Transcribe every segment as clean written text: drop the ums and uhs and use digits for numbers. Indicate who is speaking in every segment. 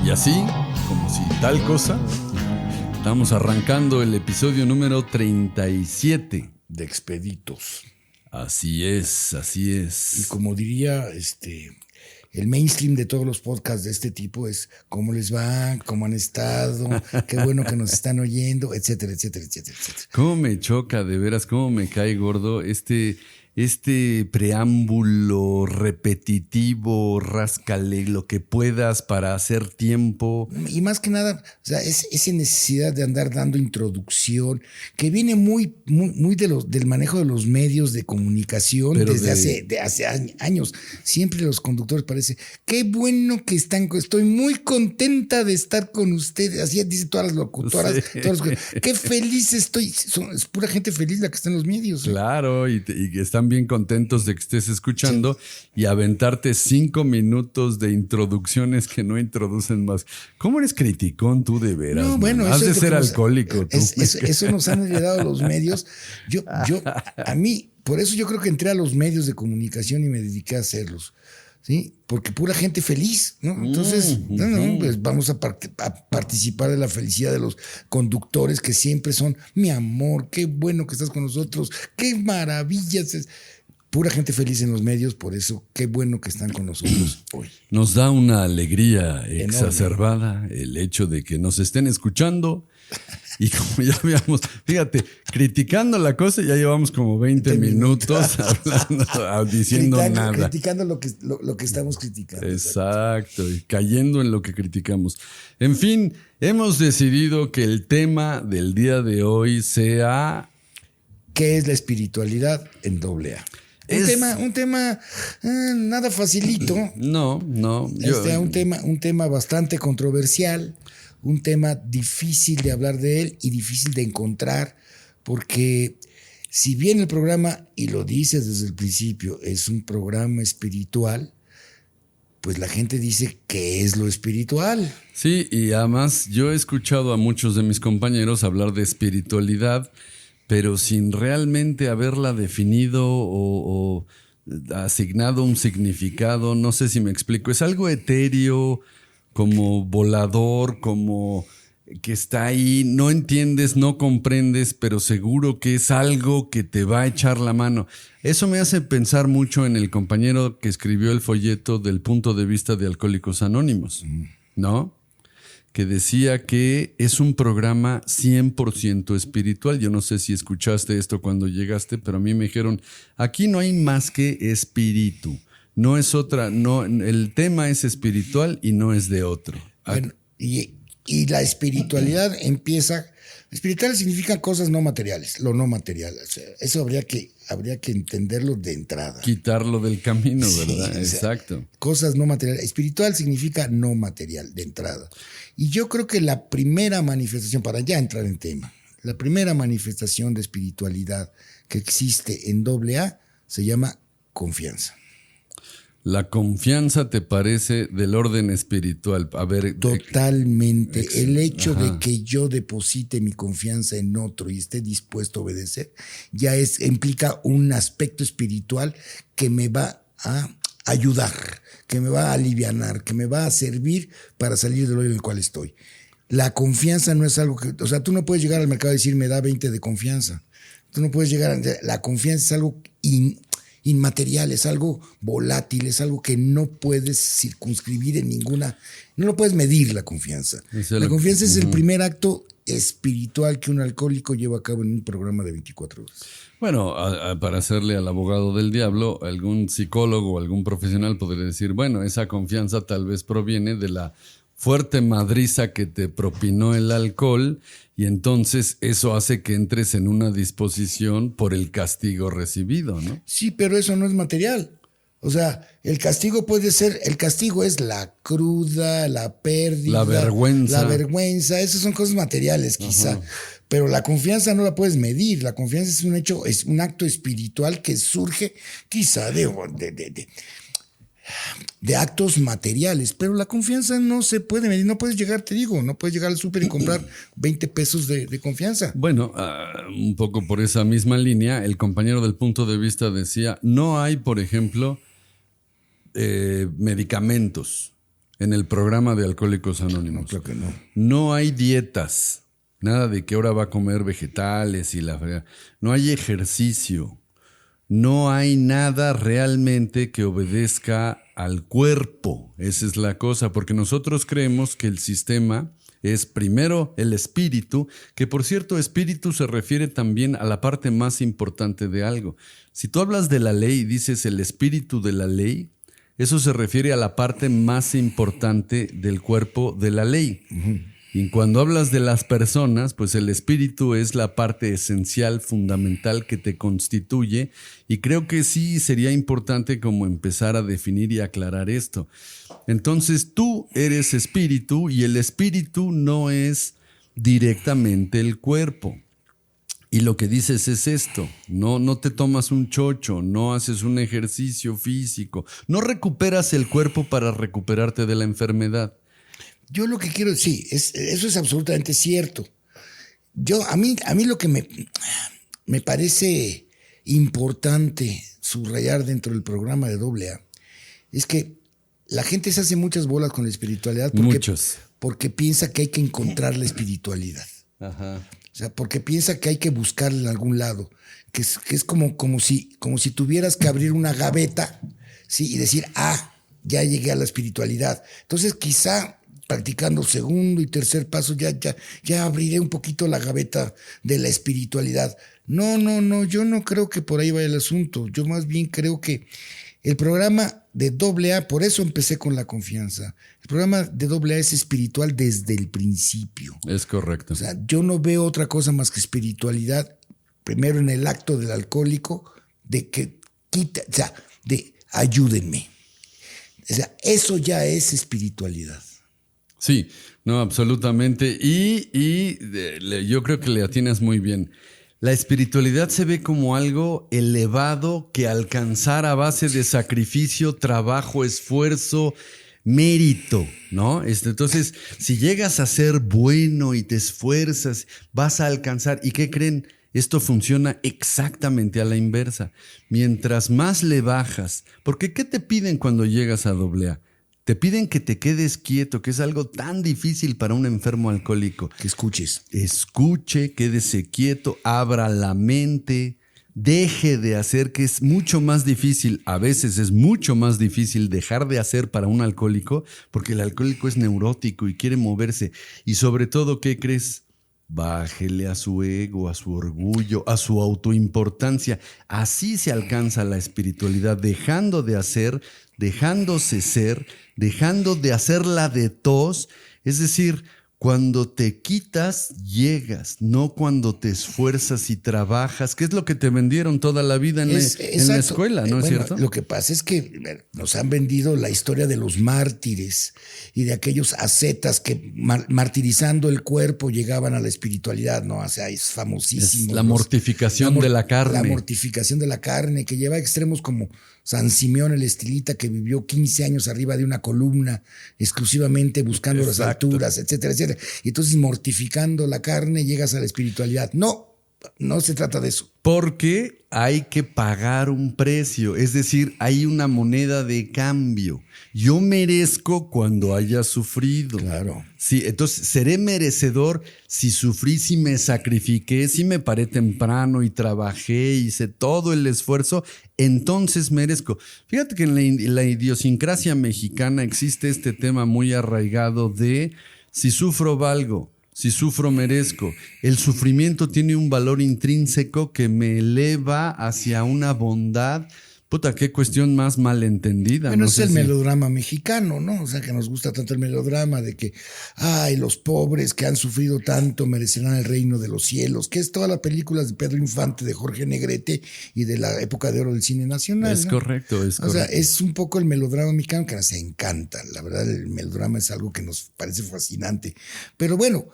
Speaker 1: Y así, como si tal cosa, estamos arrancando el episodio número 37
Speaker 2: de Expeditos.
Speaker 1: Así es, así es.
Speaker 2: Y como diría el mainstream de todos los podcasts de este tipo es cómo les va, cómo han estado, qué bueno que nos están oyendo, etcétera, etcétera, etcétera, etcétera.
Speaker 1: Cómo me choca, de veras, cómo me cae gordo este preámbulo repetitivo, ráscale lo que puedas para hacer tiempo.
Speaker 2: Y más que nada, o sea, esa necesidad de andar dando introducción, que viene muy del manejo de los medios de comunicación. Pero desde hace años. Siempre los conductores parece, qué bueno que están, estoy muy contenta de estar con ustedes. Así dicen todas las locutoras, sí. Qué feliz estoy. Es pura gente feliz la que está en los medios.
Speaker 1: Claro, y que están bien contentos de que estés escuchando, sí. Y aventarte 5 minutos de introducciones que no introducen más. ¿Cómo eres criticón tú de veras?
Speaker 2: No, bueno,
Speaker 1: has de ser alcohólico.
Speaker 2: Eso nos han heredado los medios. A mí, por eso yo creo que entré a los medios de comunicación y me dediqué a hacerlos. ¿Sí? Porque pura gente feliz, ¿no? Entonces, pues vamos a participar de la felicidad de los conductores que siempre son, mi amor, qué bueno que estás con nosotros, qué maravillas. Pura gente feliz en los medios, por eso qué bueno que están con nosotros hoy.
Speaker 1: Nos da una alegría exacerbada el hecho de que nos estén escuchando. Y como ya habíamos, fíjate, criticando la cosa, ya llevamos como 20 minutos hablando, diciendo nada.
Speaker 2: Criticando lo que estamos criticando.
Speaker 1: Exacto, y cayendo en lo que criticamos. En fin, hemos decidido que el tema del día de hoy sea...
Speaker 2: ¿Qué es la espiritualidad en AA? Un tema nada facilito.
Speaker 1: No.
Speaker 2: Un tema bastante controversial. Un tema difícil de hablar de él y difícil de encontrar, porque si bien el programa, y lo dices desde el principio, es un programa espiritual, pues la gente dice, ¿qué es lo espiritual?
Speaker 1: Sí, y además yo he escuchado a muchos de mis compañeros hablar de espiritualidad, pero sin realmente haberla definido o asignado un significado. No sé si me explico. Es algo etéreo, como volador, como que está ahí, no entiendes, no comprendes, pero seguro que es algo que te va a echar la mano. Eso me hace pensar mucho en el compañero que escribió el folleto del punto de vista de Alcohólicos Anónimos, ¿no? Que decía que es un programa 100% espiritual. Yo no sé si escuchaste esto cuando llegaste, pero a mí me dijeron, aquí no hay más que espíritu. No es otra, no, el tema es espiritual y no es de otro.
Speaker 2: Bueno, y la espiritualidad espiritual significa cosas no materiales, lo no material. O sea, eso habría que entenderlo de entrada.
Speaker 1: Quitarlo del camino, ¿verdad?
Speaker 2: Sí,
Speaker 1: exacto.
Speaker 2: O sea, cosas no materiales. Espiritual significa no material de entrada. Y yo creo que la primera manifestación, para ya entrar en tema, la primera manifestación de espiritualidad que existe en AA se llama confianza.
Speaker 1: ¿La confianza te parece del orden espiritual? A ver,
Speaker 2: totalmente. El hecho de que yo deposite mi confianza en otro y esté dispuesto a obedecer, ya implica un aspecto espiritual que me va a ayudar, que me va a alivianar, que me va a servir para salir del hoyo en el cual estoy. La confianza no es algo que... O sea, tú no puedes llegar al mercado y decir, me da 20 de confianza. Tú no puedes llegar... La confianza es algo inmaterial, es algo volátil, es algo que no puedes circunscribir en ninguna... No lo puedes medir, la confianza. La confianza es el primer acto espiritual que un alcohólico lleva a cabo en un programa de 24 horas.
Speaker 1: Bueno, para hacerle al abogado del diablo, algún psicólogo o algún profesional podría decir, bueno, esa confianza tal vez proviene de la fuerte madriza que te propinó el alcohol y entonces eso hace que entres en una disposición por el castigo recibido, ¿no?
Speaker 2: Sí, pero eso no es material. O sea, el castigo es la cruda, la pérdida, la vergüenza, esas son cosas materiales quizá. Ajá. Pero la confianza no la puedes medir. La confianza es un acto espiritual que surge quizá de actos materiales, pero la confianza no se puede medir, no puedes llegar, te digo, no puedes llegar al súper y comprar 20 pesos de confianza.
Speaker 1: Bueno, un poco por esa misma línea, el compañero del punto de vista decía, no hay, por ejemplo, medicamentos en el programa de Alcohólicos Anónimos.
Speaker 2: No, creo que no.
Speaker 1: No hay dietas, nada de que ahora va a comer vegetales y la fregada. No hay ejercicio. No hay nada realmente que obedezca al cuerpo. Esa es la cosa, porque nosotros creemos que el sistema es primero el espíritu, que por cierto, espíritu se refiere también a la parte más importante de algo. Si tú hablas de la ley y dices el espíritu de la ley, eso se refiere a la parte más importante del cuerpo de la ley. Uh-huh. Y cuando hablas de las personas, pues el espíritu es la parte esencial, fundamental que te constituye. Y creo que sí sería importante como empezar a definir y aclarar esto. Entonces tú eres espíritu y el espíritu no es directamente el cuerpo. Y lo que dices es esto, no te tomas un chocho, no haces un ejercicio físico, no recuperas el cuerpo para recuperarte de la enfermedad.
Speaker 2: Yo lo que quiero decir, eso es absolutamente cierto. A mí lo que me parece importante subrayar dentro del programa de AA es que la gente se hace muchas bolas con la espiritualidad porque piensa que hay que encontrar la espiritualidad. Ajá. O sea, porque piensa que hay que buscarla en algún lado, que es como si tuvieras que abrir una gaveta, ¿sí? Y decir, ya llegué a la espiritualidad. Entonces quizá practicando segundo y tercer paso, ya abriré un poquito la gaveta de la espiritualidad. No, yo no creo que por ahí vaya el asunto. Yo más bien creo que el programa de AA, por eso empecé con la confianza. El programa de AA es espiritual desde el principio.
Speaker 1: Es correcto.
Speaker 2: O sea, yo no veo otra cosa más que espiritualidad, primero en el acto del alcohólico, de ayúdenme. O sea, eso ya es espiritualidad.
Speaker 1: Sí, no, absolutamente. Y yo creo que le atinas muy bien. La espiritualidad se ve como algo elevado que alcanzar a base de sacrificio, trabajo, esfuerzo, mérito, ¿no? Entonces, si llegas a ser bueno y te esfuerzas, vas a alcanzar. ¿Y qué creen? Esto funciona exactamente a la inversa. Mientras más le bajas, porque ¿qué te piden cuando llegas a AA? Te piden que te quedes quieto, que es algo tan difícil para un enfermo alcohólico.
Speaker 2: Que escuches.
Speaker 1: Escuche, quédese quieto, abra la mente, deje de hacer, que es mucho más difícil, a veces es mucho más difícil dejar de hacer para un alcohólico, porque el alcohólico es neurótico y quiere moverse. Y sobre todo, ¿qué crees? Bájele a su ego, a su orgullo, a su autoimportancia. Así se alcanza la espiritualidad, dejando de hacer, dejándose ser, dejando de hacerla de tos. Es decir, cuando te quitas, llegas, no cuando te esfuerzas y trabajas, que es lo que te vendieron toda la vida en la escuela, ¿no es cierto?
Speaker 2: Lo que pasa es que nos han vendido la historia de los mártires y de aquellos ascetas que martirizando el cuerpo llegaban a la espiritualidad, ¿no? O sea, es famosísimo.
Speaker 1: Es la mortificación de la carne.
Speaker 2: La mortificación de la carne, que lleva a extremos como San Simeón el Estilita, que vivió 15 años arriba de una columna, exclusivamente buscando las alturas, etcétera, etcétera. Y entonces, mortificando la carne, llegas a la espiritualidad. No se trata de eso.
Speaker 1: Porque hay que pagar un precio, es decir, hay una moneda de cambio. Yo merezco cuando haya sufrido.
Speaker 2: Claro.
Speaker 1: Sí, entonces seré merecedor si sufrí, si me sacrifiqué, si me paré temprano y trabajé, hice todo el esfuerzo, entonces merezco. Fíjate que en la idiosincrasia mexicana existe este tema muy arraigado de si sufro valgo. Si sufro, merezco. El sufrimiento tiene un valor intrínseco que me eleva hacia una bondad. Puta, qué cuestión más malentendida.
Speaker 2: Bueno, no es el melodrama mexicano, ¿no? O sea, que nos gusta tanto el melodrama de que, los pobres que han sufrido tanto merecerán el reino de los cielos, que es todas las películas de Pedro Infante, de Jorge Negrete y de la época de oro del cine nacional.
Speaker 1: Es correcto, es correcto.
Speaker 2: O sea, es un poco el melodrama mexicano que nos encanta. La verdad, el melodrama es algo que nos parece fascinante. Pero bueno,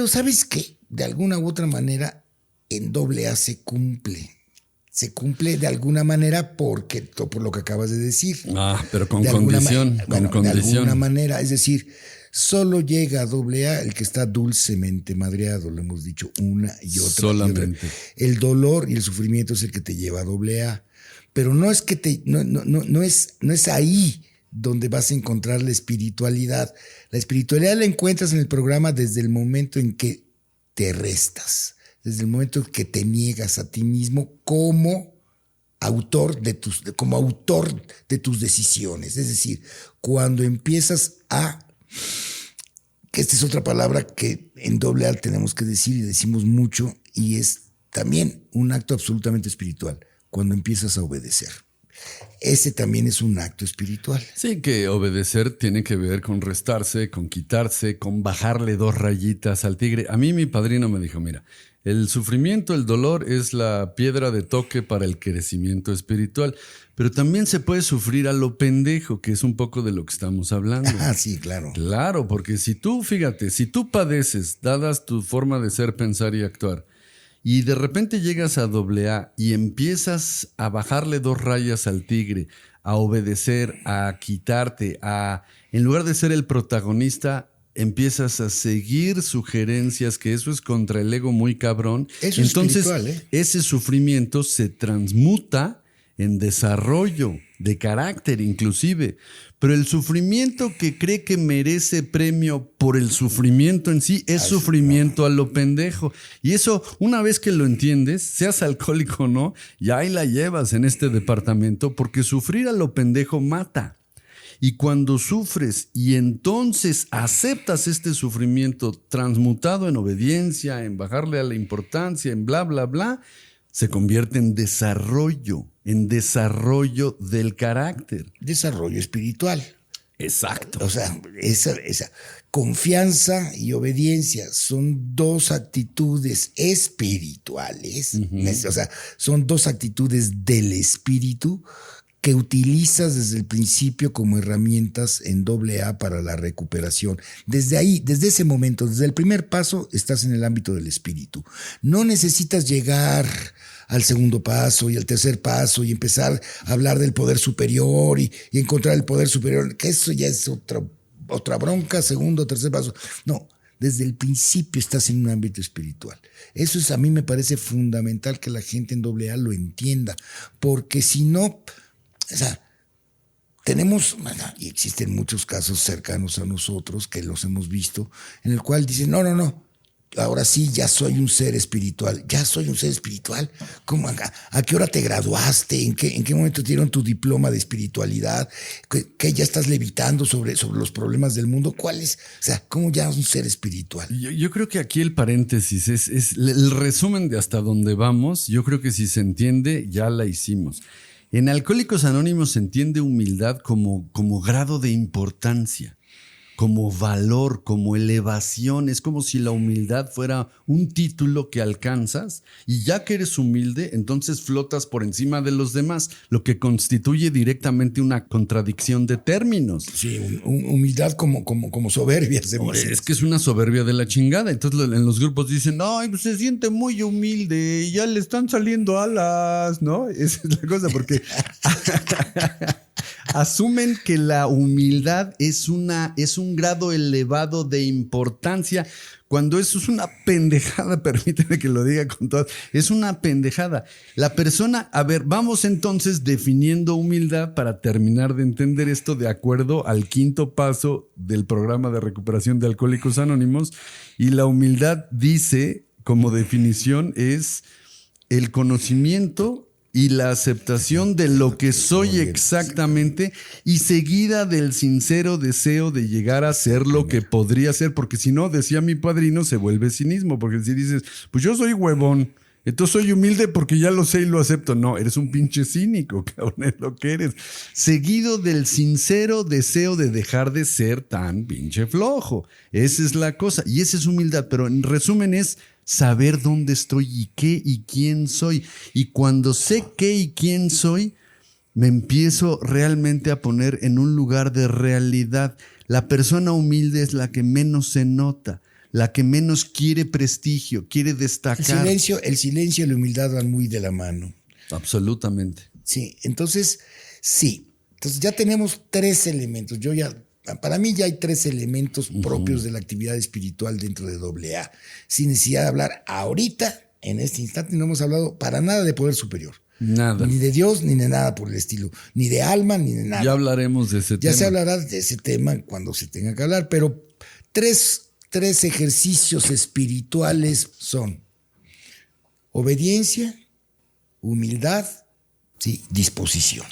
Speaker 2: ¿sabes qué? De alguna u otra manera, en AA se cumple. se cumple de alguna manera por lo que acabas de decir.
Speaker 1: Pero con condición.
Speaker 2: De alguna manera, es decir, solo llega a AA el que está dulcemente madreado, lo hemos dicho una y otra.
Speaker 1: Solamente.
Speaker 2: Y otra. El dolor y el sufrimiento es el que te lleva a AA. Pero no es que no es ahí donde vas a encontrar la espiritualidad. La espiritualidad la encuentras en el programa desde el momento en que te restas, desde el momento en que te niegas a ti mismo como autor de tus decisiones. Es decir, cuando empiezas que esta es otra palabra que en AA tenemos que decir y decimos mucho, y es también un acto absolutamente espiritual, cuando empiezas a obedecer. Ese también es un acto espiritual.
Speaker 1: Sí, que obedecer tiene que ver con restarse, con quitarse, con bajarle 2 rayitas al tigre. A mí mi padrino me dijo, mira, el sufrimiento, el dolor es la piedra de toque para el crecimiento espiritual, pero también se puede sufrir a lo pendejo, que es un poco de lo que estamos hablando.
Speaker 2: Sí, claro.
Speaker 1: Claro, porque si tú padeces, dadas tu forma de ser, pensar y actuar, y de repente llegas a AA y empiezas a bajarle 2 rayas al tigre, a obedecer, a quitarte, en lugar de ser el protagonista, empiezas a seguir sugerencias, que eso es contra el ego muy cabrón.
Speaker 2: Eso
Speaker 1: entonces,
Speaker 2: es espiritual,
Speaker 1: ese sufrimiento se transmuta en desarrollo de carácter inclusive. Pero el sufrimiento que cree que merece premio por el sufrimiento en sí es sufrimiento a lo pendejo. Y eso, una vez que lo entiendes, seas alcohólico o no, ya ahí la llevas en este departamento, porque sufrir a lo pendejo mata. Y cuando sufres y entonces aceptas este sufrimiento transmutado en obediencia, en bajarle a la importancia, en bla, bla, bla, se convierte en desarrollo del carácter.
Speaker 2: Desarrollo espiritual.
Speaker 1: Exacto.
Speaker 2: O sea, esa confianza y obediencia son 2 actitudes espirituales. O sea, son 2 actitudes del espíritu que utilizas desde el principio como herramientas en AA para la recuperación. Desde ahí, desde ese momento, desde el primer paso, estás en el ámbito del espíritu. No necesitas llegar al segundo paso y al tercer paso y empezar a hablar del poder superior y encontrar el poder superior, que eso ya es otra bronca, segundo, tercer paso. No, desde el principio estás en un ámbito espiritual. Eso a mí me parece fundamental que la gente en AA lo entienda, porque si no, o sea, y existen muchos casos cercanos a nosotros que los hemos visto, en el cual dicen, no, ahora sí, ya soy un ser espiritual. ¿Ya soy un ser espiritual? ¿Cómo? ¿A qué hora te graduaste? ¿En qué momento te dieron tu diploma de espiritualidad? ¿Qué ya estás levitando sobre los problemas del mundo? ¿Cuál es? O sea, ¿cómo ya es un ser espiritual?
Speaker 1: Yo creo que aquí el paréntesis es el resumen de hasta dónde vamos. Yo creo que si se entiende, ya la hicimos. En Alcohólicos Anónimos se entiende humildad como grado de importancia, como valor, como elevación. Es como si la humildad fuera un título que alcanzas y ya que eres humilde, entonces flotas por encima de los demás, lo que constituye directamente una contradicción de términos.
Speaker 2: Sí, humildad como soberbia.
Speaker 1: Es que es una soberbia de la chingada. Entonces en los grupos dicen, ay, pues se siente muy humilde y ya le están saliendo alas, ¿no? Esa es la cosa, porque asumen que la humildad es un grado elevado de importancia, cuando eso es una pendejada. Permíteme que lo diga con todo. Es una pendejada. La persona, vamos entonces definiendo humildad para terminar de entender esto de acuerdo al 5º paso del programa de recuperación de Alcohólicos Anónimos. Y la humildad dice, como definición, es el conocimiento y la aceptación de lo que soy exactamente, y seguida del sincero deseo de llegar a ser lo que podría ser, porque si no, decía mi padrino, se vuelve cinismo, porque si dices, pues yo soy huevón, entonces soy humilde porque ya lo sé y lo acepto. No, eres un pinche cínico, cabrón, es lo que eres. Seguido del sincero deseo de dejar de ser tan pinche flojo. Esa es la cosa, y esa es humildad, pero en resumen es saber dónde estoy y qué y quién soy. Y cuando sé qué y quién soy, me empiezo realmente a poner en un lugar de realidad. La persona humilde es la que menos se nota, la que menos quiere prestigio, quiere destacar.
Speaker 2: El silencio y la humildad van muy de la mano.
Speaker 1: Absolutamente.
Speaker 2: Sí, entonces, sí. Entonces ya tenemos 3 elementos. Para mí ya hay 3 elementos propios de la actividad espiritual dentro de AA. Sin necesidad de hablar ahorita, en este instante, no hemos hablado para nada de poder superior.
Speaker 1: Nada.
Speaker 2: Ni de Dios, ni de nada por el estilo. Ni de alma, ni de nada.
Speaker 1: Ya hablaremos de ese tema.
Speaker 2: Ya se hablará de ese tema cuando se tenga que hablar, pero tres ejercicios espirituales son obediencia, humildad, sí, disposición.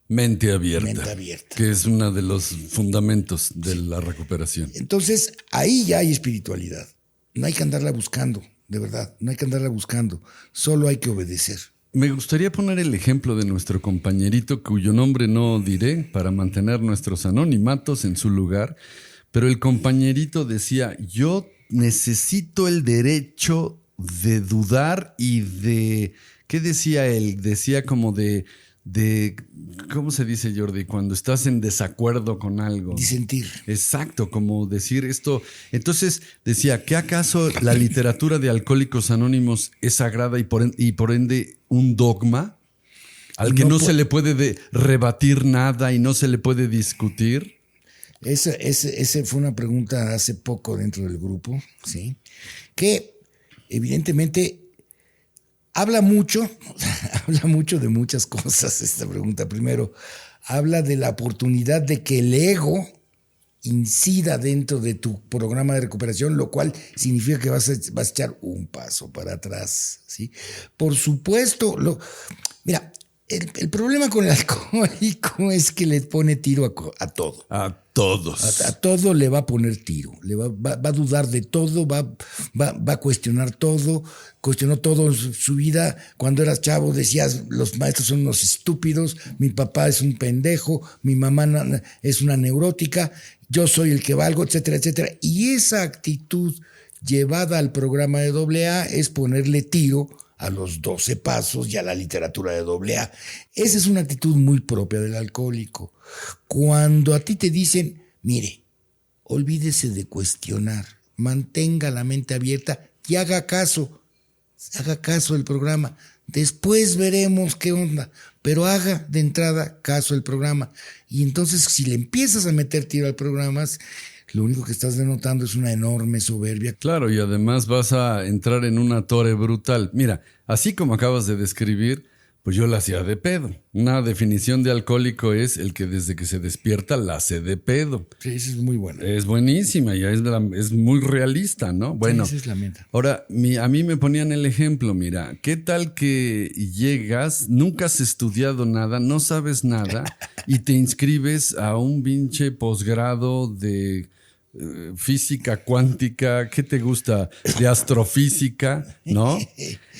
Speaker 1: Mente abierta.
Speaker 2: Mente abierta.
Speaker 1: Que es uno de los fundamentos de la recuperación.
Speaker 2: Entonces, ahí ya hay espiritualidad. No hay que andarla buscando, de verdad. No hay que andarla buscando. Solo hay que obedecer.
Speaker 1: Me gustaría poner el ejemplo de nuestro compañerito, cuyo nombre no diré para mantener nuestros anonimatos en su lugar, pero el compañerito decía, yo necesito el derecho de dudar y de... ¿Qué decía él? Decía como de ¿cómo se dice, Jordi? Cuando estás en desacuerdo con algo.
Speaker 2: Disentir.
Speaker 1: Exacto, como decir esto. Entonces decía, ¿qué acaso la literatura de Alcohólicos Anónimos es sagrada y por ende un dogma al que no se le puede rebatir nada y no se le puede discutir?
Speaker 2: Esa fue una pregunta hace poco dentro del grupo, ¿sí? Que evidentemente habla mucho de muchas cosas esta pregunta. Primero, habla de la oportunidad de que el ego incida dentro de tu programa de recuperación, lo cual significa que vas a echar un paso para atrás, ¿sí? Por supuesto, mira, el problema con el alcohólico es que le pone tiro a todo.
Speaker 1: A todos.
Speaker 2: A todo le va a poner tiro. Va a dudar de todo, va a cuestionar todo. Cuestionó todo en su vida. Cuando eras chavo decías, los maestros son unos estúpidos, mi papá es un pendejo, mi mamá es una neurótica, yo soy el que valgo, etcétera, etcétera. Y esa actitud llevada al programa de AA es ponerle tiro a los 12 pasos y a la literatura de AA. Esa es una actitud muy propia del alcohólico. Cuando a ti te dicen, mire, olvídese de cuestionar, mantenga la mente abierta y haga caso del programa. Después veremos qué onda, pero haga de entrada caso del programa. Y entonces si le empiezas a meter tiro al programa, lo único que estás denotando es una enorme soberbia.
Speaker 1: Claro, y además vas a entrar en una torre brutal. Mira, así como acabas de describir, pues yo la hacía de pedo. Una definición de alcohólico es el que desde que se despierta la hace de pedo.
Speaker 2: Sí, esa es muy buena.
Speaker 1: Es buenísima, ya es muy realista, ¿no? Bueno,
Speaker 2: sí, esa es la meta.
Speaker 1: Ahora, a mí me ponían el ejemplo, mira, ¿qué tal que llegas, nunca has estudiado nada, no sabes nada y te inscribes a un pinche posgrado de física cuántica, ¿qué te gusta? De astrofísica, ¿no?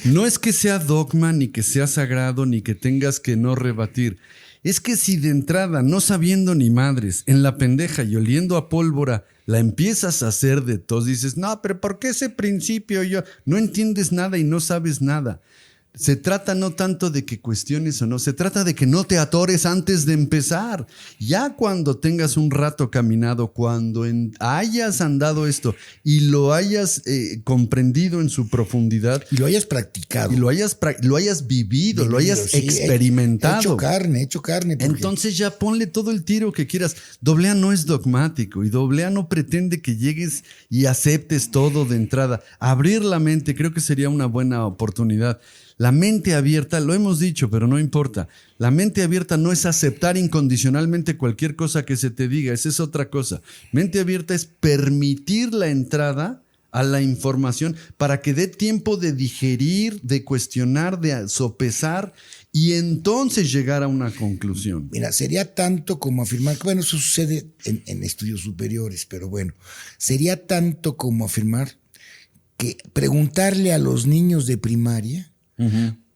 Speaker 1: No es que sea dogma, ni que sea sagrado, ni que tengas que no rebatir. Es que si de entrada, no sabiendo ni madres, en la pendeja y oliendo a pólvora, la empiezas a hacer de tos, dices, no, pero ¿por qué ese principio? No entiendes nada y no sabes nada. Se trata no tanto de que cuestiones o no, se trata de que no te atores antes de empezar. Ya cuando tengas un rato caminado, cuando hayas andado esto y lo hayas comprendido en su profundidad.
Speaker 2: Y lo hayas practicado.
Speaker 1: Y lo hayas vivido, lo hayas experimentado.
Speaker 2: Hecho carne. Porque...
Speaker 1: Entonces ya ponle todo el tiro que quieras. AA no es dogmático y AA no pretende que llegues y aceptes todo de entrada. Abrir la mente creo que sería una buena oportunidad. La mente abierta, lo hemos dicho, pero no importa. La mente abierta no es aceptar incondicionalmente cualquier cosa que se te diga, esa es otra cosa. Mente abierta es permitir la entrada a la información para que dé tiempo de digerir, de cuestionar, de sopesar y entonces llegar a una conclusión.
Speaker 2: Mira, sería tanto como afirmar, bueno, eso sucede en estudios superiores, pero bueno, sería tanto como afirmar que preguntarle a los niños de primaria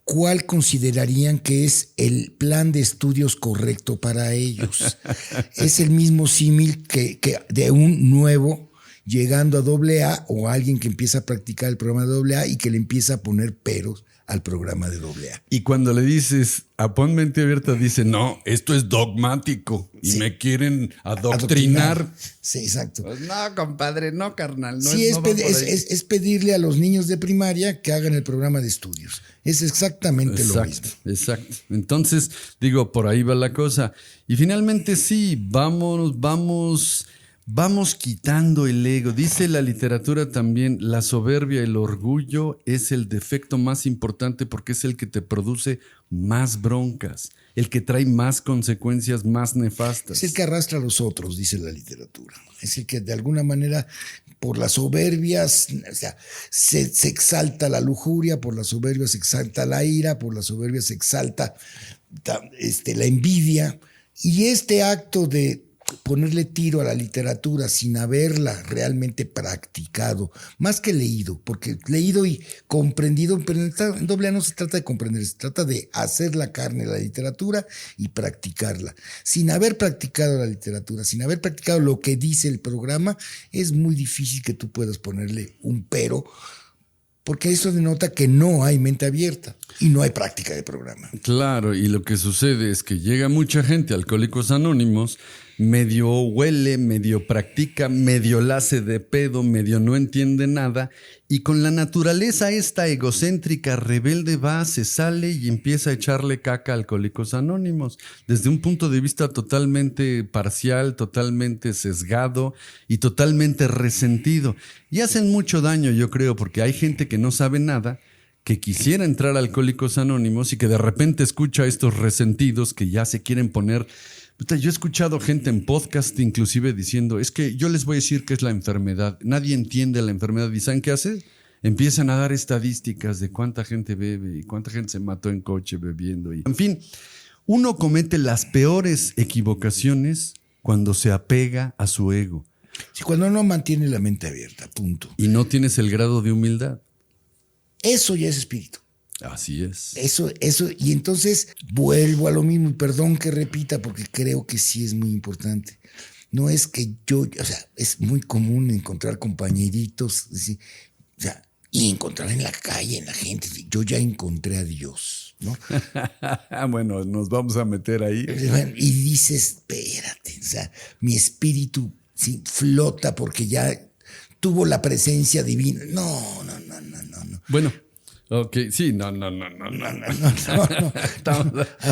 Speaker 2: ¿cuál considerarían que es el plan de estudios correcto para ellos? Es el mismo símil que de un nuevo llegando a AA o alguien que empieza a practicar el programa de AA y que le empieza a poner peros al programa de AA.
Speaker 1: Y cuando le dices, a pon mente abierta, dice, no, esto es dogmático y
Speaker 2: Sí.
Speaker 1: me quieren adoctrinar.
Speaker 2: Sí, exacto.
Speaker 1: Pues no, compadre, no, carnal. No,
Speaker 2: Sí,
Speaker 1: no va por ahí.
Speaker 2: es pedirle a los niños de primaria que hagan el programa de estudios. Es exactamente lo mismo.
Speaker 1: Exacto. Entonces, digo, por ahí va la cosa. Y finalmente sí, vamos quitando el ego. Dice la literatura también, la soberbia, el orgullo es el defecto más importante porque es el que te produce más broncas, el que trae más consecuencias más nefastas.
Speaker 2: Es el que arrastra a los otros, dice la literatura. Es el que de alguna manera, por las soberbias, o sea, se exalta la lujuria, por las soberbias se exalta la ira, por las soberbias se exalta la envidia. Y este acto de ponerle tiro a la literatura sin haberla realmente practicado, más que leído, porque leído y comprendido, pero en AA no se trata de comprender, se trata de hacer la carne la literatura y practicarla. Sin haber practicado la literatura, sin haber practicado lo que dice el programa, es muy difícil que tú puedas ponerle un pero, porque eso denota que no hay mente abierta y no hay práctica de programa.
Speaker 1: Claro, y lo que sucede es que llega mucha gente a Alcohólicos Anónimos, medio huele, medio practica, medio la hace de pedo, medio no entiende nada, y con la naturaleza esta egocéntrica, rebelde va, se sale y empieza a echarle caca a Alcohólicos Anónimos, desde un punto de vista totalmente parcial, totalmente sesgado y totalmente resentido. Y hacen mucho daño, yo creo, porque hay gente que no sabe nada, que quisiera entrar a Alcohólicos Anónimos y que de repente escucha a estos resentidos que ya se quieren poner. Yo he escuchado gente en podcast inclusive diciendo, es que yo les voy a decir qué es la enfermedad. Nadie entiende la enfermedad. ¿Y saben qué hace? Empiezan a dar estadísticas de cuánta gente bebe y cuánta gente se mató en coche bebiendo. En fin, uno comete las peores equivocaciones cuando se apega a su ego.
Speaker 2: Sí, cuando no mantiene la mente abierta, punto.
Speaker 1: Y no tienes el grado de humildad.
Speaker 2: Eso ya es espíritu.
Speaker 1: Así es.
Speaker 2: Eso, y entonces vuelvo a lo mismo, y perdón que repita, porque creo que sí es muy importante. No es que o sea, es muy común encontrar compañeritos, ¿sí? O sea, y encontrar en la calle, en la gente. Yo ya encontré a Dios, ¿no?
Speaker 1: Bueno, nos vamos a meter ahí.
Speaker 2: Y dices, espérate, o sea, mi espíritu sí, flota porque ya tuvo la presencia divina. No.
Speaker 1: Bueno, ok, sí, no.
Speaker 2: A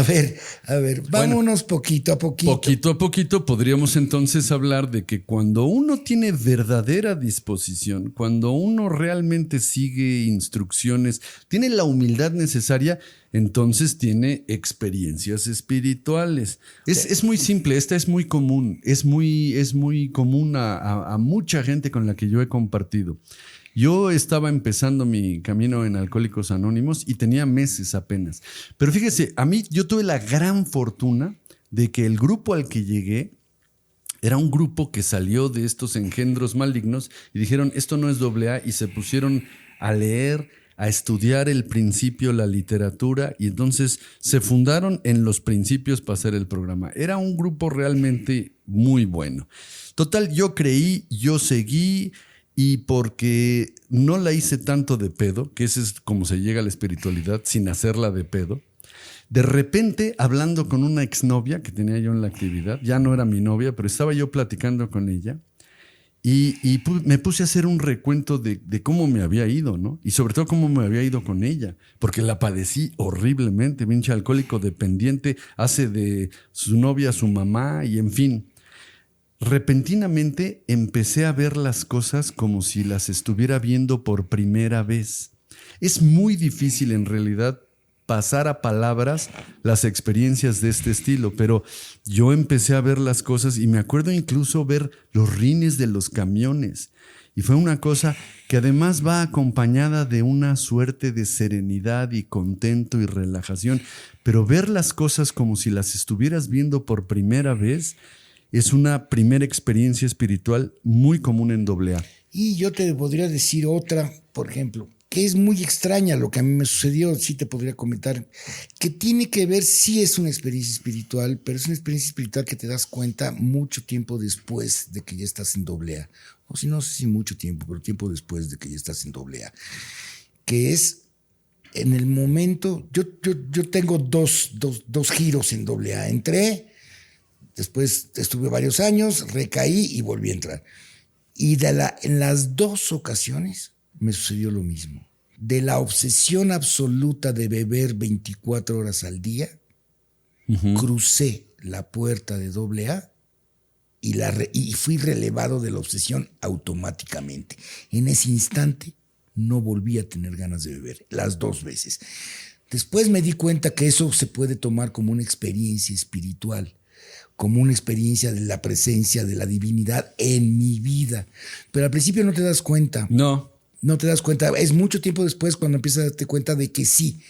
Speaker 2: ver, vámonos poquito a poquito.
Speaker 1: Poquito a poquito podríamos entonces hablar de que cuando uno tiene verdadera disposición, cuando uno realmente sigue instrucciones, tiene la humildad necesaria, entonces tiene experiencias espirituales. Es muy simple, esta es muy común, es muy común a mucha gente con la que yo he compartido. Yo estaba empezando mi camino en Alcohólicos Anónimos y tenía meses apenas. Pero fíjese, yo tuve la gran fortuna de que el grupo al que llegué era un grupo que salió de estos engendros malignos y dijeron, esto no es AA, y se pusieron a leer, a estudiar el principio, la literatura, y entonces se fundaron en los principios para hacer el programa. Era un grupo realmente muy bueno. Total, yo creí, yo seguí. Y porque no la hice tanto de pedo, que ese es como se llega a la espiritualidad sin hacerla de pedo, de repente hablando con una exnovia que tenía yo en la actividad, ya no era mi novia, pero estaba yo platicando con ella y me puse a hacer un recuento de cómo me había ido, ¿no? Y sobre todo cómo me había ido con ella, porque la padecí horriblemente, pinche alcohólico dependiente, hace de su novia su mamá y en fin. Repentinamente empecé a ver las cosas como si las estuviera viendo por primera vez. Es muy difícil en realidad pasar a palabras las experiencias de este estilo, pero yo empecé a ver las cosas y me acuerdo incluso ver los rines de los camiones. Y fue una cosa que además va acompañada de una suerte de serenidad y contento y relajación, pero ver las cosas como si las estuvieras viendo por primera vez es una primera experiencia espiritual muy común en AA.
Speaker 2: Y yo te podría decir otra, por ejemplo, que es muy extraña lo que a mí me sucedió, sí te podría comentar, que tiene que ver, sí es una experiencia espiritual, pero es una experiencia espiritual que te das cuenta mucho tiempo después de que ya estás en AA. o si no sé si mucho tiempo, pero tiempo después de que ya estás en AA, que es en el momento, yo tengo dos giros en AA. Entré, después estuve varios años, recaí y volví a entrar. Y en las dos ocasiones me sucedió lo mismo. De la obsesión absoluta de beber 24 horas al día, crucé la puerta de AA y fui relevado de la obsesión automáticamente. En ese instante no volví a tener ganas de beber, las dos veces. Después me di cuenta que eso se puede tomar como una experiencia espiritual, como una experiencia de la presencia de la divinidad en mi vida. Pero al principio no te das cuenta. No te das cuenta. Es mucho tiempo después cuando empiezas a darte cuenta de que sí.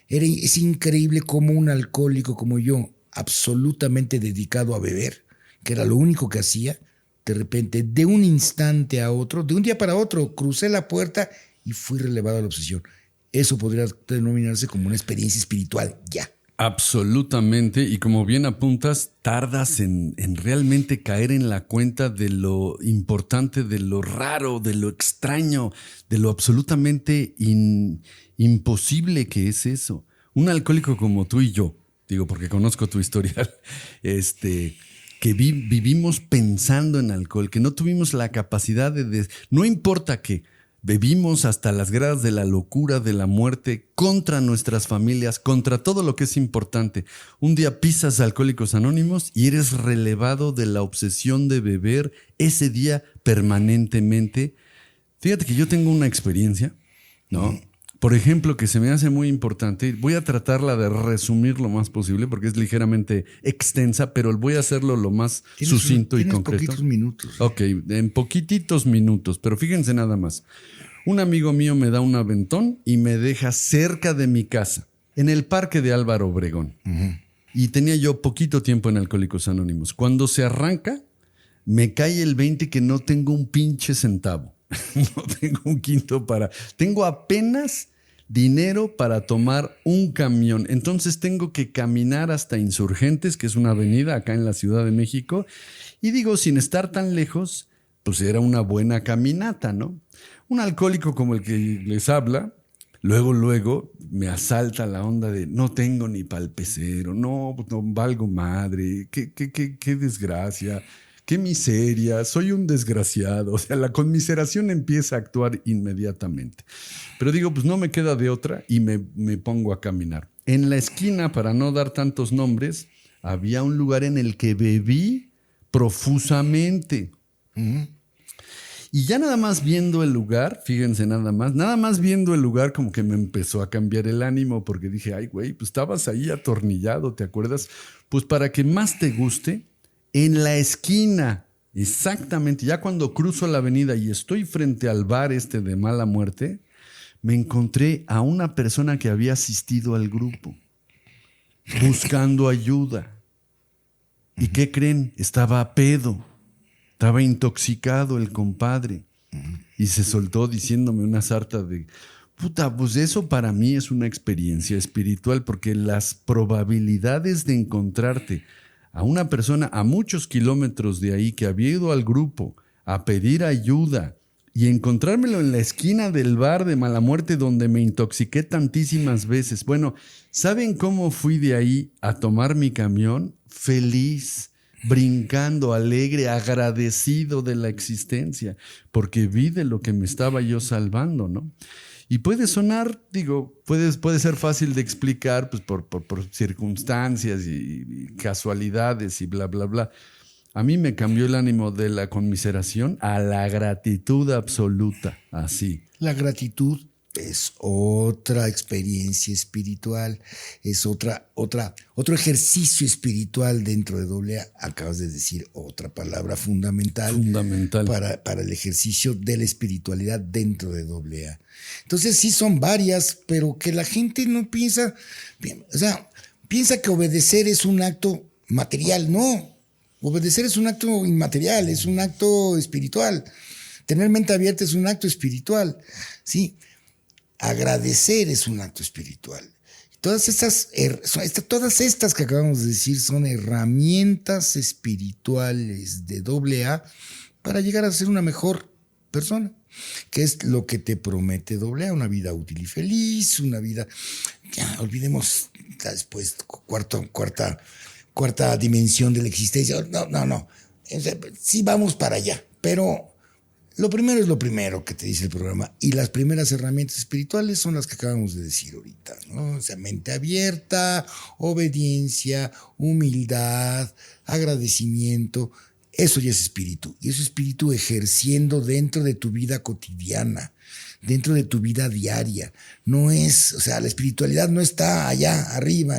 Speaker 2: Es increíble cómo un alcohólico como yo, absolutamente dedicado a beber, que era lo único que hacía, de repente, de un instante a otro, de un día para otro, crucé la puerta y fui relevado a la obsesión. Eso podría denominarse como una experiencia espiritual, ya.
Speaker 1: Absolutamente, y como bien apuntas, tardas en realmente caer en la cuenta de lo importante, de lo raro, de lo extraño, de lo absolutamente imposible que es eso. Un alcohólico como tú y yo, digo porque conozco tu historial, que vivimos pensando en alcohol, que no tuvimos la capacidad no importa qué, bebimos hasta las gradas de la locura, de la muerte, contra nuestras familias, contra todo lo que es importante. Un día pisas a Alcohólicos Anónimos y eres relevado de la obsesión de beber ese día permanentemente. Fíjate que yo tengo una experiencia, ¿no? Por ejemplo, que se me hace muy importante. Voy a tratarla de resumir lo más posible porque es ligeramente extensa, pero voy a hacerlo lo más sucinto y concreto.
Speaker 2: Poquitos minutos.
Speaker 1: Ok, en poquititos minutos, pero fíjense nada más. Un amigo mío me da un aventón y me deja cerca de mi casa, en el parque de Álvaro Obregón. Y tenía yo poquito tiempo en Alcohólicos Anónimos. Cuando se arranca, me cae el 20 que no tengo un pinche centavo. No tengo un quinto Tengo apenas dinero para tomar un camión. Entonces tengo que caminar hasta Insurgentes, que es una avenida acá en la Ciudad de México. Y digo, sin estar tan lejos, pues era una buena caminata, ¿no? Un alcohólico como el que les habla, luego me asalta la onda de no tengo ni pa'l pecero, no valgo madre, qué desgracia. ¡Qué miseria! Soy un desgraciado. O sea, la conmiseración empieza a actuar inmediatamente. Pero digo, pues no me queda de otra y me pongo a caminar. En la esquina, para no dar tantos nombres, había un lugar en el que bebí profusamente. Y ya nada más viendo el lugar, fíjense nada más viendo el lugar como que me empezó a cambiar el ánimo porque dije, ay güey, pues estabas ahí atornillado, ¿te acuerdas? Pues para que más te guste, en la esquina, exactamente, ya cuando cruzo la avenida y estoy frente al bar de Mala Muerte, me encontré a una persona que había asistido al grupo, buscando ayuda. ¿Y qué creen? Estaba pedo, estaba intoxicado el compadre. Y se soltó diciéndome una sarta de... Puta, pues eso para mí es una experiencia espiritual porque las probabilidades de encontrarte a una persona a muchos kilómetros de ahí que había ido al grupo a pedir ayuda y encontrármelo en la esquina del bar de Mala Muerte donde me intoxiqué tantísimas veces. Bueno, ¿saben cómo fui de ahí a tomar mi camión? Feliz, brincando, alegre, agradecido de la existencia, porque vi de lo que me estaba yo salvando, ¿no? Y puede sonar, digo, puede ser fácil de explicar pues, por circunstancias y casualidades y bla, bla, bla. A mí me cambió el ánimo de la conmiseración a la gratitud absoluta, así.
Speaker 2: La gratitud es otra experiencia espiritual, es otro ejercicio espiritual dentro de AA. Acabas de decir otra palabra fundamental. Para el ejercicio de la espiritualidad dentro de AA. Entonces sí son varias, pero que la gente no piensa, piensa que obedecer es un acto material. No, obedecer es un acto inmaterial, es un acto espiritual. Tener mente abierta es un acto espiritual, sí. Agradecer es un acto espiritual. Todas estas que acabamos de decir son herramientas espirituales de AA para llegar a ser una mejor persona, que es lo que te promete AA, una vida útil y feliz, una vida, ya olvidemos después, cuarta dimensión de la existencia. No. Sí vamos para allá, pero lo primero es lo primero que te dice el programa, y las primeras herramientas espirituales son las que acabamos de decir ahorita, ¿no? O sea, mente abierta, obediencia, humildad, agradecimiento. Eso ya es espíritu, y es espíritu ejerciendo dentro de tu vida cotidiana, dentro de tu vida diaria. No es, o sea, la espiritualidad no está allá arriba.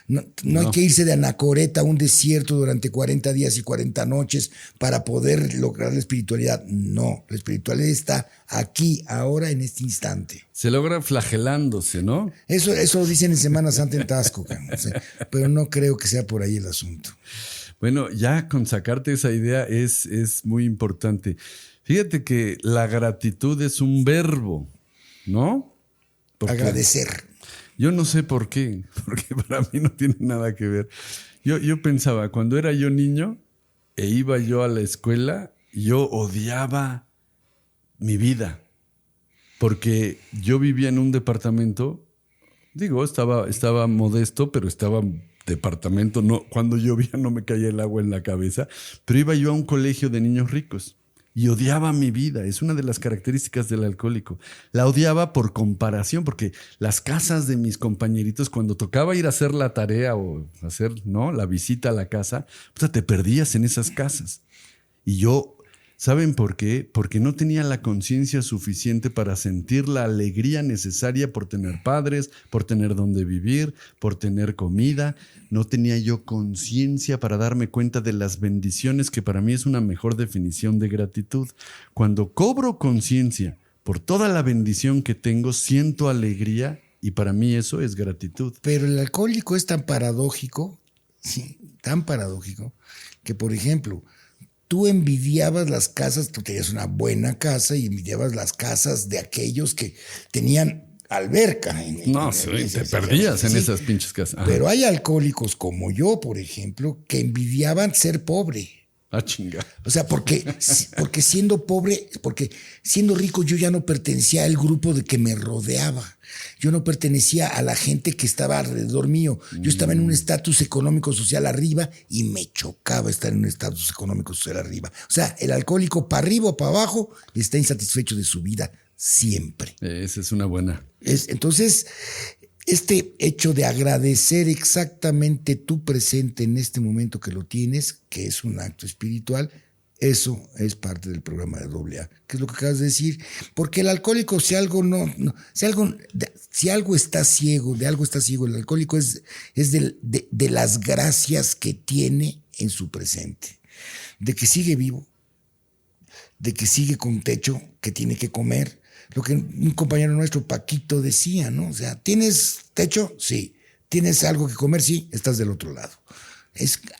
Speaker 2: No hay que irse de anacoreta a un desierto durante 40 días y 40 noches para poder lograr la espiritualidad. No, la espiritualidad está aquí, ahora, en este instante.
Speaker 1: Se logra flagelándose, ¿no?
Speaker 2: Eso lo dicen en Semana Santa en Taxco, pero no creo que sea por ahí el asunto.
Speaker 1: Bueno, ya con sacarte esa idea es muy importante. Fíjate que la gratitud es un verbo, ¿no? Porque
Speaker 2: agradecer.
Speaker 1: Yo no sé por qué, porque para mí no tiene nada que ver. Yo pensaba, cuando era yo niño e iba yo a la escuela, yo odiaba mi vida, porque yo vivía en un departamento, digo, estaba modesto, pero estaba departamento, no, cuando llovía no me caía el agua en la cabeza, pero iba yo a un colegio de niños ricos y odiaba mi vida. Es una de las características del alcohólico. La odiaba por comparación, porque las casas de mis compañeritos, cuando tocaba ir a hacer la tarea o hacer, ¿no?, la visita a la casa, pues te perdías en esas casas. Y yo, ¿saben por qué? Porque no tenía la conciencia suficiente para sentir la alegría necesaria por tener padres, por tener dónde vivir, por tener comida. No tenía yo conciencia para darme cuenta de las bendiciones, que para mí es una mejor definición de gratitud. Cuando cobro conciencia por toda la bendición que tengo, siento alegría, y para mí eso es gratitud.
Speaker 2: Pero el alcohólico es tan paradójico, sí, tan paradójico, que por ejemplo, tú envidiabas las casas, tú tenías una buena casa y envidiabas las casas de aquellos que tenían alberca.
Speaker 1: Te perdías en esas pinches casas. Ajá.
Speaker 2: Pero hay alcohólicos como yo, por ejemplo, que envidiaban ser pobre.
Speaker 1: Ah, chinga.
Speaker 2: O sea, porque siendo pobre, porque siendo rico yo ya no pertenecía al grupo de que me rodeaba. Yo no pertenecía a la gente que estaba alrededor mío. Yo estaba en un estatus económico social arriba y me chocaba estar en un estatus económico social arriba. O sea, el alcohólico para arriba o para abajo está insatisfecho de su vida siempre.
Speaker 1: Esa es una buena.
Speaker 2: Entonces, este hecho de agradecer exactamente tu presente en este momento que lo tienes, que es un acto espiritual, eso es parte del programa de AA, que es lo que acabas de decir. Porque el alcohólico, si algo está ciego, de algo está ciego, el alcohólico es de las gracias que tiene en su presente. De que sigue vivo, de que sigue con techo, que tiene que comer. Lo que un compañero nuestro, Paquito, decía, ¿no? O sea, ¿tienes techo? Sí. ¿Tienes algo que comer? Sí. Estás del otro lado.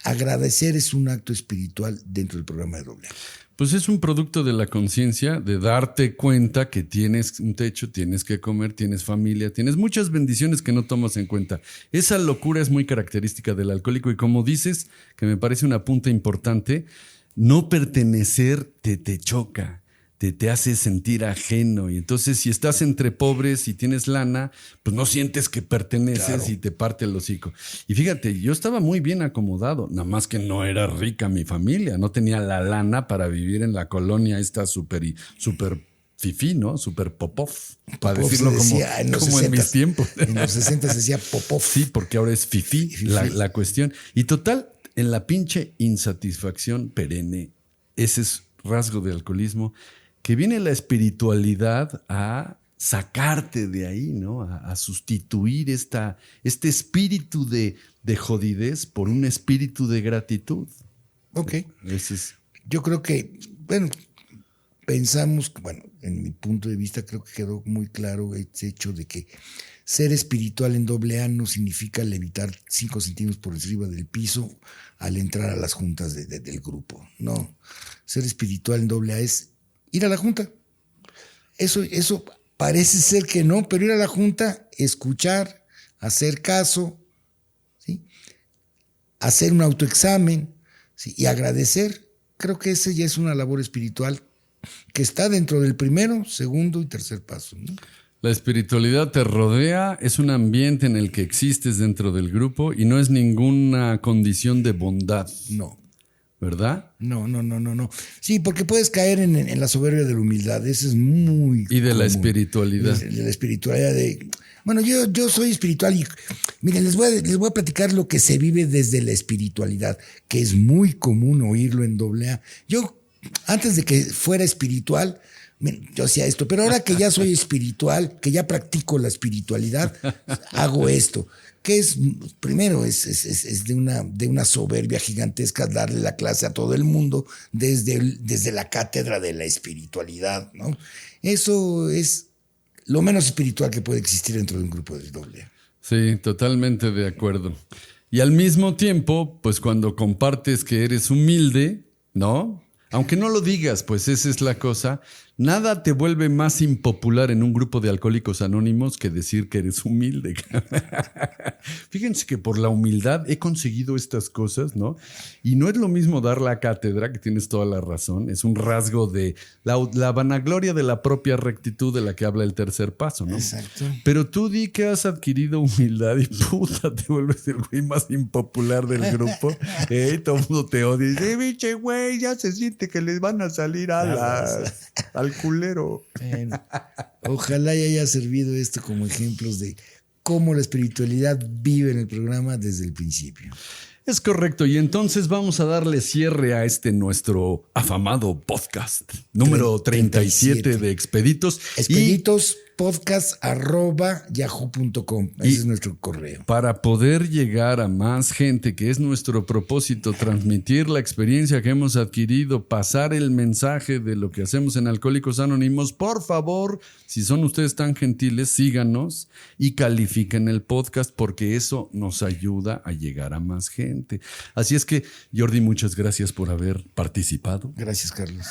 Speaker 2: Agradecer es un acto espiritual dentro del programa de AA.
Speaker 1: Pues es un producto de la conciencia, de darte cuenta que tienes un techo, tienes que comer, tienes familia, tienes muchas bendiciones que no tomas en cuenta. Esa locura es muy característica del alcohólico, y como dices, que me parece una punta importante, no pertenecer te choca. Te hace sentir ajeno, y entonces si estás entre pobres y tienes lana, pues no sientes que perteneces. Claro. Y te parte el hocico. Y fíjate, yo estaba muy bien acomodado, nada más que no era rica mi familia, no tenía la lana para vivir en la colonia esta súper fifí, ¿no? Súper popov, para decirlo como en mis tiempos.
Speaker 2: En los 60 se decía popov.
Speaker 1: Sí, porque ahora es fifí la cuestión. Y total, en la pinche insatisfacción perenne, ese es rasgo de alcoholismo, que viene la espiritualidad a sacarte de ahí, ¿no? A sustituir este espíritu de jodidez por un espíritu de gratitud.
Speaker 2: Ok. Yo creo que, pensamos, en mi punto de vista creo que quedó muy claro ese hecho de que ser espiritual en AA no significa levitar 5 centímetros por encima del piso al entrar a las juntas del grupo. No. Ser espiritual en AA es ir a la junta. Eso parece ser que no, pero ir a la junta, escuchar, hacer caso, ¿sí? Hacer un autoexamen, ¿sí? Y agradecer. Creo que esa ya es una labor espiritual que está dentro del primero, segundo y tercer paso, ¿no?
Speaker 1: La espiritualidad te rodea, es un ambiente en el que existes dentro del grupo y no es ninguna condición de bondad.
Speaker 2: No.
Speaker 1: ¿Verdad?
Speaker 2: No. Sí, porque puedes caer en la soberbia de la humildad. Eso es muy
Speaker 1: Y de
Speaker 2: común.
Speaker 1: la espiritualidad.
Speaker 2: De la espiritualidad Bueno, yo soy espiritual y miren, les voy a platicar lo que se vive desde la espiritualidad, que es muy común oírlo en AA. Yo, antes de que fuera espiritual, yo hacía esto, pero ahora que ya soy espiritual, que ya practico la espiritualidad, hago esto. Que es, primero, es de una soberbia gigantesca darle la clase a todo el mundo desde la cátedra de la espiritualidad, ¿no? Eso es lo menos espiritual que puede existir dentro de un grupo de AA.
Speaker 1: Sí, totalmente de acuerdo. Y al mismo tiempo, pues cuando compartes que eres humilde, ¿no? Aunque no lo digas, pues esa es la cosa. Nada te vuelve más impopular en un grupo de alcohólicos anónimos que decir que eres humilde. Fíjense que por la humildad he conseguido estas cosas, ¿no? Y no es lo mismo dar la cátedra, que tienes toda la razón. Es un rasgo de la vanagloria de la propia rectitud de la que habla el tercer paso, ¿no?
Speaker 2: Exacto.
Speaker 1: Pero tú di que has adquirido humildad y puta, te vuelves el güey más impopular del grupo. Todo el mundo te odia. Y dice, biche güey, ya se siente que les van a salir alas al culero.
Speaker 2: Bueno, ojalá y haya servido esto como ejemplos de cómo la espiritualidad vive en el programa desde el principio.
Speaker 1: Es correcto, y entonces vamos a darle cierre a este nuestro afamado podcast número 37 de Expeditos.
Speaker 2: Expeditos podcast@yahoo.com. Ese es nuestro correo.
Speaker 1: Para poder llegar a más gente, que es nuestro propósito, transmitir la experiencia que hemos adquirido, pasar el mensaje de lo que hacemos en Alcohólicos Anónimos, por favor, si son ustedes tan gentiles, síganos y califiquen el podcast porque eso nos ayuda a llegar a más gente. Así es que, Jordi, muchas gracias por haber participado.
Speaker 2: Gracias, Carlos.